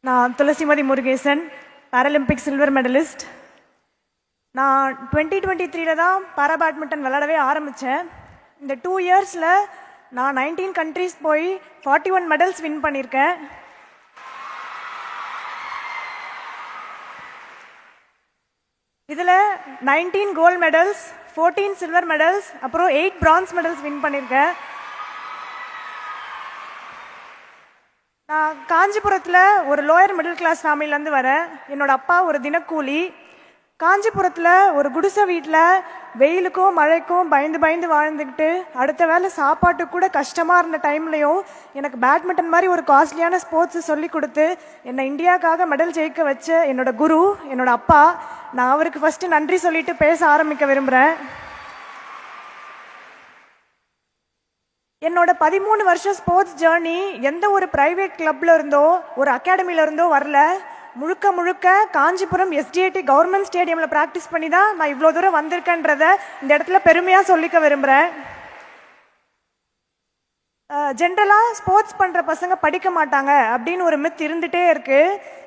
நான் Thulasimathi Murugesan, Paralympic silver medallist. நான் 2023 தான் பாரா பேட்மிண்டன் விளையாடவே ஆரம்பித்தேன். இந்த 2 இயர்ஸில் நான் 19 கண்ட்ரீஸ் போய் 41 மெடல்ஸ் வின் பண்ணியிருக்கேன். இதில் 19 கோல்டு மெடல்ஸ், 14 சில்வர் மெடல்ஸ், அப்புறம் 8 பிரான்ஸ் மெடல்ஸ் வின் பண்ணியிருக்கேன். நான் காஞ்சிபுரத்தில் ஒரு லோயர் மிடில் கிளாஸ் ஃபேமிலியிலேருந்து வரேன். என்னோட அப்பா ஒரு தினக்கூலி. காஞ்சிபுரத்தில் ஒரு குடிசை வீட்டில் வெயிலுக்கும் மழைக்கும் பயந்து பயந்து வாழ்ந்துக்கிட்டு அடுத்த வேலை சாப்பாட்டுக்கு கூட கஷ்டமாக இருந்த டைம்லையும் எனக்கு பேட்மிண்டன் மாதிரி ஒரு காஸ்ட்லியான ஸ்போர்ட்ஸை சொல்லி கொடுத்து என்னை இந்தியாவுக்காக மெடல் ஜெயிக்க வச்ச என்னோட குரு, என்னோட அப்பா. நான் அவருக்கு ஃபஸ்ட்டு நன்றி சொல்லிட்டு பேச ஆரம்பிக்க விரும்புகிறேன். என்னோட 13 வருஷம் ஸ்போர்ட்ஸ் ஜேர்னி எந்த ஒரு பிரைவேட் கிளப்ல இருந்தோ ஒரு அகாடமில இருந்தோ வரல. முழுக்க முழுக்க காஞ்சிபுரம் எஸ்டிஐடி கவர்மெண்ட் ஸ்டேடியம்ல பிராக்டிஸ் பண்ணி தான் நான் இவ்வளோ தூரம் வந்திருக்கேன்றத இந்த இடத்துல பெருமையா சொல்லிக்க விரும்புகிறேன். ஜென்ரலாக ஸ்போர்ட்ஸ் பண்ணுற பசங்க படிக்க மாட்டாங்க அப்படின்னு ஒரு மித் இருந்துகிட்டே இருக்கு.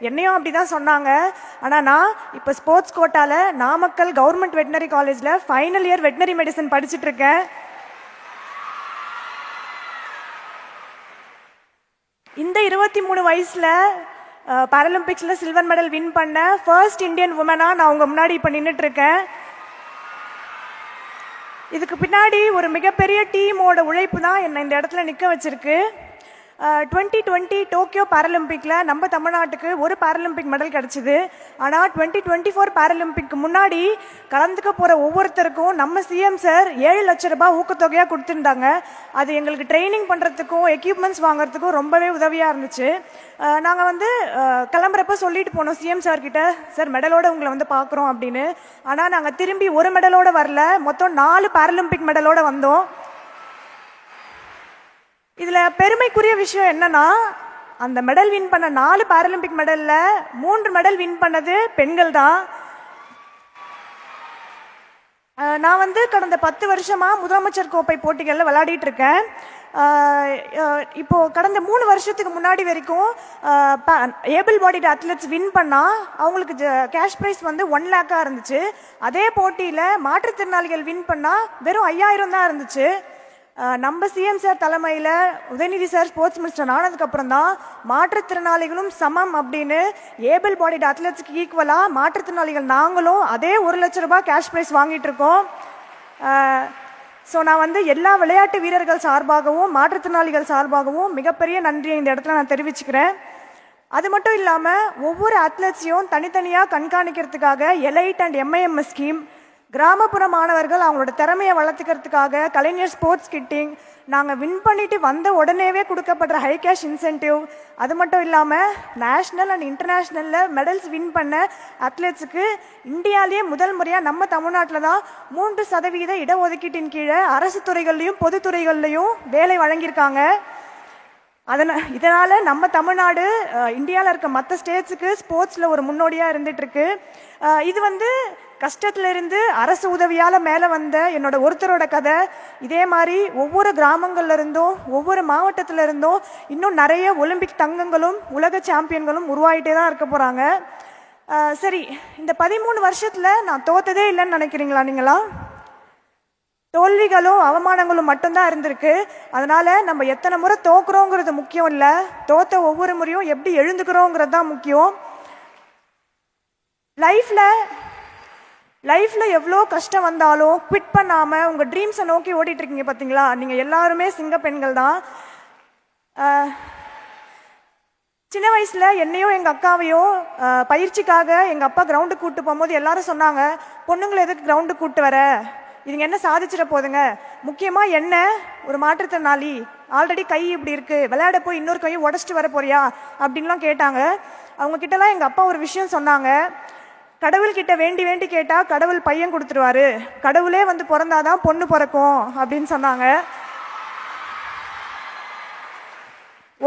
என்னையும் அப்படி தான் சொன்னாங்க. ஆனால் நான் இப்போ ஸ்போர்ட்ஸ் கோட்டாவில் நாமக்கல் கவர்மெண்ட் வெட்டினரி காலேஜில் ஃபைனல் இயர் வெட்டினரி மெடிசன் படிச்சுட்டு இருக்கேன். இந்த 23 வயசுல பாராலிம்பிக்ஸ்ல சில்வர் மெடல் வின் பண்ண ஃபர்ஸ்ட் இந்தியன் உமனா நான் உங்க முன்னாடி இப்ப நின்றுட்டு இருக்கேன். இதுக்கு பின்னாடி ஒரு மிகப்பெரிய டீமோட உழைப்பு தான் என்னை இந்த இடத்துல நிற்க வச்சிருக்கு. 2020 டோக்கியோ பாராலிம்பிக்ல நம்ம தமிழ்நாட்டுக்கு ஒரு பாராலிம்பிக் மெடல் கிடைச்சிது. ஆனால் 2024 பாராலிம்பிக்கு முன்னாடி கலந்துக்க போகிற ஒவ்வொருத்தருக்கும் நம்ம சிஎம் சார் 7 லட்சம் ரூபாய் ஊக்கத்தொகையாக கொடுத்துருந்தாங்க. அது எங்களுக்கு ட்ரைனிங் பண்ணுறதுக்கும் எக்யூப்மெண்ட்ஸ் வாங்குறதுக்கும் ரொம்பவே உதவியாக இருந்துச்சு. நாங்கள் கிளம்புறப்ப சொல்லிட்டு போனோம் சிஎம் சார்கிட்ட, சார் மெடலோட உங்களை பார்க்குறோம் அப்படின்னு. ஆனால் நாங்கள் திரும்பி ஒரு மெடலோட வரல, மொத்தம் 4 பாராலிம்பிக் மெடலோட வந்தோம். இதில் பெருமைக்குரிய விஷயம் என்னன்னா, அந்த மெடல் வின் பண்ண 4 பாராலிம்பிக் மெடல்ல 3 மெடல் வின் பண்ணது பெண்கள் தான். நான் கடந்த 10 வருஷமா முதலமைச்சர் கோப்பை போட்டிகளில் விளையாடிட்டு இருக்கேன். இப்போ கடந்த 3 வருஷத்துக்கு முன்னாடி வரைக்கும் ஏபிள் பாடிட் அத்லெட்ஸ் வின் பண்ணா அவங்களுக்கு கேஷ் பிரைஸ் 1 லேக்கா இருந்துச்சு. அதே போட்டியில மாற்றுத்திறனாளிகள் வின் பண்ணா வெறும் 5000 தான் இருந்துச்சு. நம்ம சிஎம் சார் தலைமையில் உதயநிதி சார் ஸ்போர்ட்ஸ் மினிஸ்டர் ஆனதுக்கு அப்புறம் தான் மாற்றுத்திறனாளிகளும் சமம் அப்படின்னு ஏபிள் பாடிட் அத்லெட்ஸ்க்கு ஈக்குவலாக மாற்றுத்திறனாளிகள் நாங்களும் அதே 1 லட்சம் ரூபாய் கேஷ் ப்ரைஸ் வாங்கிட்டு இருக்கோம். ஸோ நான் எல்லா விளையாட்டு வீரர்கள் சார்பாகவும் மாற்றுத்திறனாளிகள் சார்பாகவும் மிகப்பெரிய நன்றியை இந்த இடத்துல நான் தெரிவிச்சுக்கிறேன். அது மட்டும் இல்லாமல் ஒவ்வொரு அத்லெட்ஸையும் தனித்தனியாக கண்காணிக்கிறதுக்காக எலைட் அண்ட் எம்ஐஎம்எஸ் ஸ்கீம், கிராமப்புற மாணவர்கள் அவங்களோட திறமையை வளர்த்துக்கிறதுக்காக கலைஞர் ஸ்போர்ட்ஸ் கிட்டிங், நாங்கள் வின் பண்ணிட்டு வந்த உடனேவே கொடுக்கப்படுற ஹை கேஷ் இன்சென்டிவ், அது மட்டும் இல்லாமல் நேஷ்னல் அண்ட் இன்டர்நேஷ்னலில் மெடல்ஸ் வின் பண்ண அத்லெட்ஸுக்கு இந்தியாவிலேயே முதல் முறையாக நம்ம தமிழ்நாட்டில் தான் 3% இடஒதுக்கீட்டின் கீழே அரசு துறைகள்லையும் பொதுத்துறைகள்லையும் வேலை வழங்கியிருக்காங்க. இதனால் நம்ம தமிழ்நாடு இந்தியாவில் இருக்க மற்ற ஸ்டேட்ஸுக்கு ஸ்போர்ட்ஸில் ஒரு முன்னோடியாக இருந்துட்டு இருக்கு. இது கஷ்டத்திலிருந்து அரசு உதவியால் மேலே வந்த என்னோட ஒருத்தரோட கதை. இதே மாதிரி ஒவ்வொரு கிராமங்கள்ல இருந்தும் ஒவ்வொரு மாவட்டத்தில் இருந்தும் இன்னும் நிறைய ஒலிம்பிக் தங்கங்களும் உலக சாம்பியன்களும் உருவாகிட்டே தான் இருக்க போகிறாங்க. சரி, இந்த 13 வருஷத்தில் நான் தோத்ததே இல்லைன்னு நினைக்கிறீங்களா நீங்களா? தோல்விகளும் அவமானங்களும் மட்டும்தான் இருந்திருக்கு. அதனால நம்ம எத்தனை முறை தோக்குறோங்கிறது முக்கியம் இல்லை, தோத்த ஒவ்வொரு முறையும் எப்படி எழுந்துக்கிறோங்கிறது தான் முக்கியம். லைஃப்ல எவ்வளோ கஷ்டம் வந்தாலும் குவிட் பண்ணாமல் உங்கள் ட்ரீம்ஸை நோக்கி ஓடிட்டு இருக்கீங்க பார்த்தீங்களா? நீங்கள் எல்லாருமே சிங்க பெண்கள் தான். சின்ன வயசுல என்னையும் எங்கள் அக்காவையும் பயிற்சிக்காக எங்கள் அப்பா கிரவுண்டுக்கு கூப்பிட்டு போகும்போது எல்லாரும் சொன்னாங்க, பொண்ணுங்களை எதுக்கு கிரவுண்டுக்கு கூப்பிட்டு வர, இதுங்க என்ன சாதிச்சிட போதுங்க, முக்கியமாக என்ன ஒரு மாற்றுத்திறனாளி, ஆல்ரெடி கை இப்படி இருக்கு, விளையாட போய் இன்னொரு கையை உடச்சிட்டு வர போறியா அப்படின்லாம் கேட்டாங்க. அவங்க கிட்டலாம் எங்கள் அப்பா ஒரு விஷயம் சொன்னாங்க, கடவுள்கிட்ட வேண்டி வேண்டி கேட்டா கடவுள் பையன் கொடுத்துருவாரு, கடவுளே பிறந்தாதான் பொண்ணு பிறக்கும் அப்படின்னு சொன்னாங்க.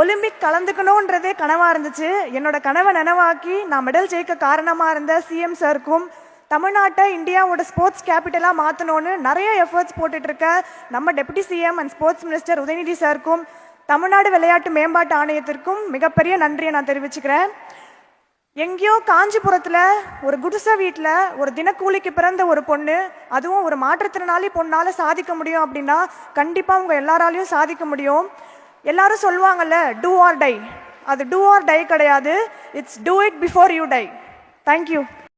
ஒலிம்பிக் கலந்துக்கணுன்றதே கனவா இருந்துச்சு. என்னோட கனவை நனவாக்கி நான் மெடல் ஜெயிக்க காரணமா இருந்த சிஎம் சாருக்கும், தமிழ்நாட்டை இந்தியாவோட ஸ்போர்ட்ஸ் கேபிட்டலாக மாற்றணும்னு நிறைய எஃபர்ட்ஸ் போட்டுட்டு இருக்க நம்ம deputy CM and sports minister Udhayanidhi சாருக்கும் தமிழ்நாடு விளையாட்டு மேம்பாட்டு ஆணையத்திற்கும் மிகப்பெரிய நன்றியை நான் தெரிவிச்சுக்கிறேன். எங்கேயோ காஞ்சிபுரத்தில் ஒரு குடிசை வீட்டில் ஒரு தினக்கூலிக்கு பிறந்த ஒரு பொண்ணு, அதுவும் ஒரு மாற்றுத்திறனாளி பொண்ணால் சாதிக்க முடியும் அப்படின்னா கண்டிப்பாக உங்கள் எல்லாராலையும் சாதிக்க முடியும். எல்லாரும் சொல்லுவாங்கல்ல டூ ஆர் டை, அது டூ ஆர் டை கிடையாது, it's do it before you tie. Thank you.